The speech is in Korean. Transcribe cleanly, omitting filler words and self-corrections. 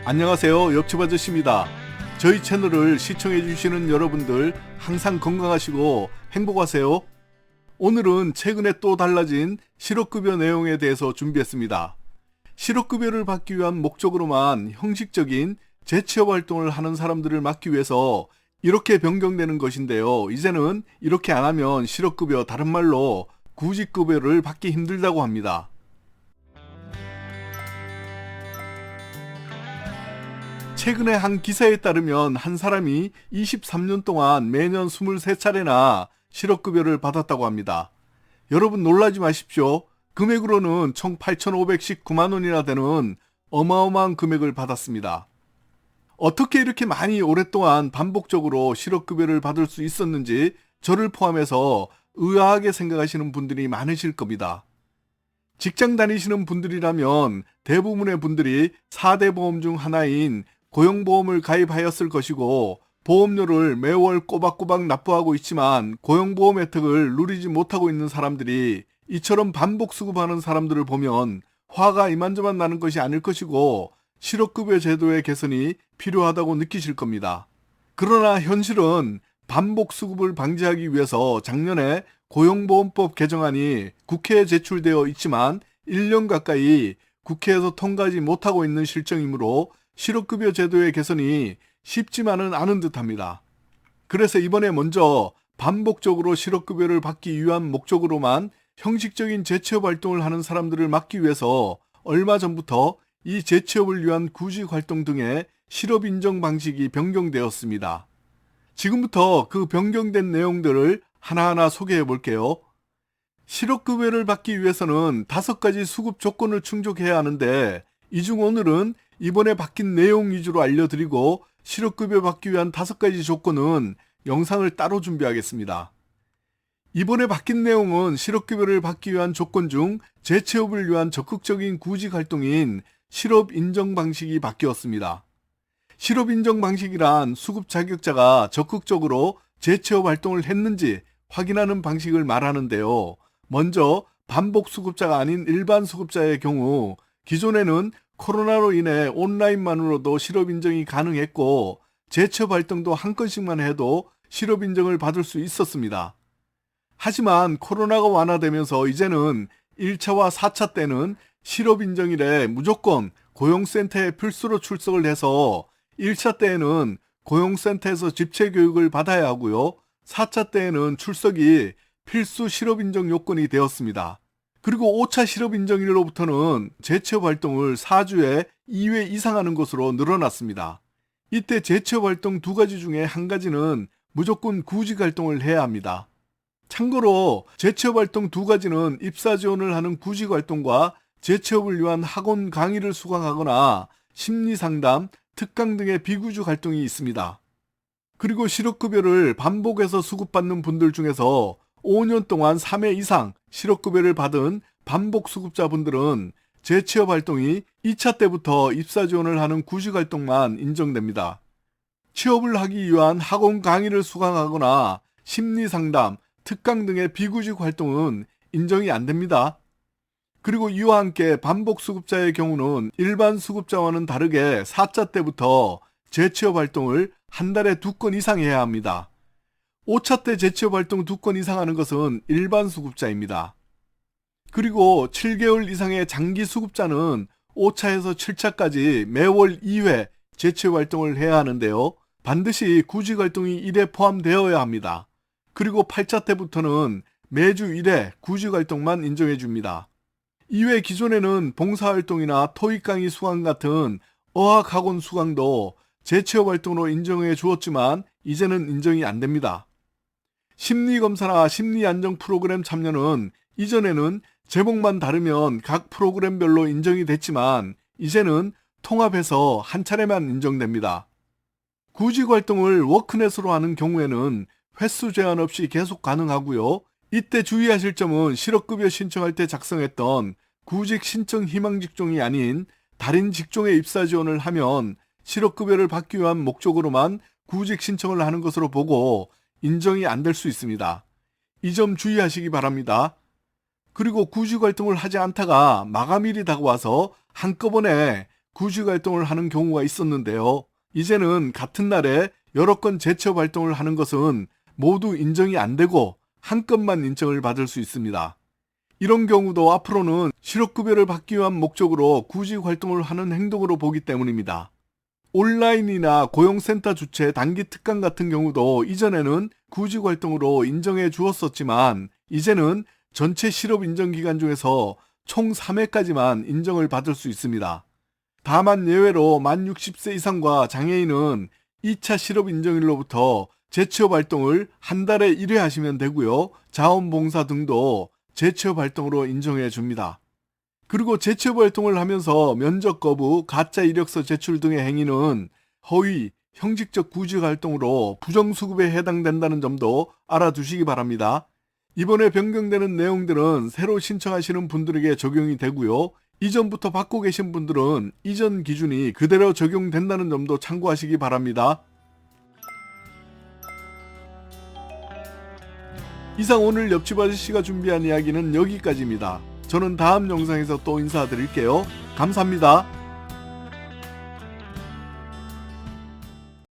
안녕하세요. 옆집 아저씨입니다. 저희 채널을 시청해 주시는 여러분들 항상 건강하시고 행복하세요. 오늘은 최근에 또 달라진 실업급여 내용에 대해서 준비했습니다. 실업급여를 받기 위한 목적으로만 형식적인 재취업 활동을 하는 사람들을 막기 위해서 이렇게 변경되는 것인데요. 이제는 이렇게 안 하면 실업급여, 다른 말로 구직급여를 받기 힘들다고 합니다. 최근에 한 기사에 따르면 한 사람이 23년 동안 매년 23차례나 실업급여를 받았다고 합니다. 여러분 놀라지 마십시오. 금액으로는 총 8,519만 원이나 되는 어마어마한 금액을 받았습니다. 어떻게 이렇게 많이 오랫동안 반복적으로 실업급여를 받을 수 있었는지 저를 포함해서 의아하게 생각하시는 분들이 많으실 겁니다. 직장 다니시는 분들이라면 대부분의 분들이 4대 보험 중 하나인 고용보험을 가입하였을 것이고, 보험료를 매월 꼬박꼬박 납부하고 있지만 고용보험 혜택을 누리지 못하고 있는 사람들이 이처럼 반복 수급하는 사람들을 보면 화가 이만저만 나는 것이 아닐 것이고, 실업급여 제도의 개선이 필요하다고 느끼실 겁니다. 그러나 현실은 반복 수급을 방지하기 위해서 작년에 고용보험법 개정안이 국회에 제출되어 있지만 1년 가까이 국회에서 통과하지 못하고 있는 실정이므로 실업급여 제도의 개선이 쉽지만은 않은 듯합니다. 그래서 이번에 먼저 반복적으로 실업급여를 받기 위한 목적으로만 형식적인 재취업 활동을 하는 사람들을 막기 위해서 얼마 전부터 이 재취업을 위한 구직활동 등의 실업 인정 방식이 변경되었습니다. 지금부터 그 변경된 내용들을 하나하나 소개해 볼게요. 실업급여를 받기 위해서는 5가지 수급 조건을 충족해야 하는데, 이 중 오늘은 이번에 바뀐 내용 위주로 알려드리고 실업급여 받기 위한 5가지 조건은 영상을 따로 준비하겠습니다. 이번에 바뀐 내용은 실업급여를 받기 위한 조건 중 재취업을 위한 적극적인 구직활동인 실업인정 방식이 바뀌었습니다. 실업인정 방식이란 수급 자격자가 적극적으로 재취업 활동을 했는지 확인하는 방식을 말하는데요. 먼저 반복 수급자가 아닌 일반 수급자의 경우, 기존에는 코로나로 인해 온라인만으로도 실업인정이 가능했고 재취업 활동도 한 건씩만 해도 실업인정을 받을 수 있었습니다. 하지만 코로나가 완화되면서 이제는 1차와 4차 때는 실업인정일에 무조건 고용센터에 필수로 출석을 해서 1차 때에는 고용센터에서 집체교육을 받아야 하고요. 4차 때에는 출석이 필수 실업인정 요건이 되었습니다. 그리고 5차 실업인정일로부터는 재취업 활동을 4주에 2회 이상 하는 것으로 늘어났습니다. 이때 재취업 활동 2가지 중에 한 가지는 무조건 구직활동을 해야 합니다. 참고로 재취업 활동 2가지는 입사 지원을 하는 구직활동과 재취업을 위한 학원 강의를 수강하거나 심리상담, 특강 등의 비구직 활동이 있습니다. 그리고 실업급여를 반복해서 수급받는 분들 중에서 5년 동안 3회 이상 실업급여를 받은 반복 수급자분들은 재취업 활동이 2차 때부터 입사 지원을 하는 구직활동만 인정됩니다. 취업을 하기 위한 학원 강의를 수강하거나 심리상담, 특강 등의 비구직 활동은 인정이 안 됩니다. 그리고 이와 함께 반복 수급자의 경우는 일반 수급자와는 다르게 4차 때부터 재취업 활동을 한 달에 2건 이상 해야 합니다. 5차 때 재취업 활동 2건 이상 하는 것은 일반 수급자입니다. 그리고 7개월 이상의 장기 수급자는 5차에서 7차까지 매월 2회 재취업 활동을 해야 하는데요. 반드시 구직 활동이 1회 포함되어야 합니다. 그리고 8차 때부터는 매주 1회 구직 활동만 인정해 줍니다. 이외 기존에는 봉사활동이나 토익 강의 수강 같은 어학학원 수강도 재취업 활동으로 인정해 주었지만 이제는 인정이 안 됩니다. 심리검사나 심리안정 프로그램 참여는 이전에는 제목만 다르면 각 프로그램별로 인정이 됐지만 이제는 통합해서 한 차례만 인정됩니다. 구직활동을 워크넷으로 하는 경우에는 횟수 제한 없이 계속 가능하고요. 이때 주의하실 점은 실업급여 신청할 때 작성했던 구직 신청 희망 직종이 아닌 다른 직종에 입사 지원을 하면 실업급여를 받기 위한 목적으로만 구직 신청을 하는 것으로 보고 인정이 안 될 수 있습니다. 이 점 주의하시기 바랍니다. 그리고 구직 활동을 하지 않다가 마감일이 다가와서 한꺼번에 구직 활동을 하는 경우가 있었는데요. 이제는 같은 날에 여러 건 재취업 활동을 하는 것은 모두 인정이 안 되고 한 건만 인정을 받을 수 있습니다. 이런 경우도 앞으로는 실업급여를 받기 위한 목적으로 구직 활동을 하는 행동으로 보기 때문입니다. 온라인이나 고용센터 주최 단기 특강 같은 경우도 이전에는 구직 활동으로 인정해 주었었지만 이제는 전체 실업 인정 기간 중에서 총 3회까지만 인정을 받을 수 있습니다. 다만 예외로 만 60세 이상과 장애인은 2차 실업 인정일로부터 재취업 활동을 한 달에 1회 하시면 되고요. 자원봉사 등도 재취업 활동으로 인정해 줍니다. 그리고 재취업 활동을 하면서 면접 거부, 가짜 이력서 제출 등의 행위는 허위, 형식적 구직 활동으로 부정수급에 해당된다는 점도 알아두시기 바랍니다. 이번에 변경되는 내용들은 새로 신청하시는 분들에게 적용이 되고요. 이전부터 받고 계신 분들은 이전 기준이 그대로 적용된다는 점도 참고하시기 바랍니다. 이상 오늘 옆집 아저씨가 준비한 이야기는 여기까지입니다. 저는 다음 영상에서 또 인사드릴게요. 감사합니다.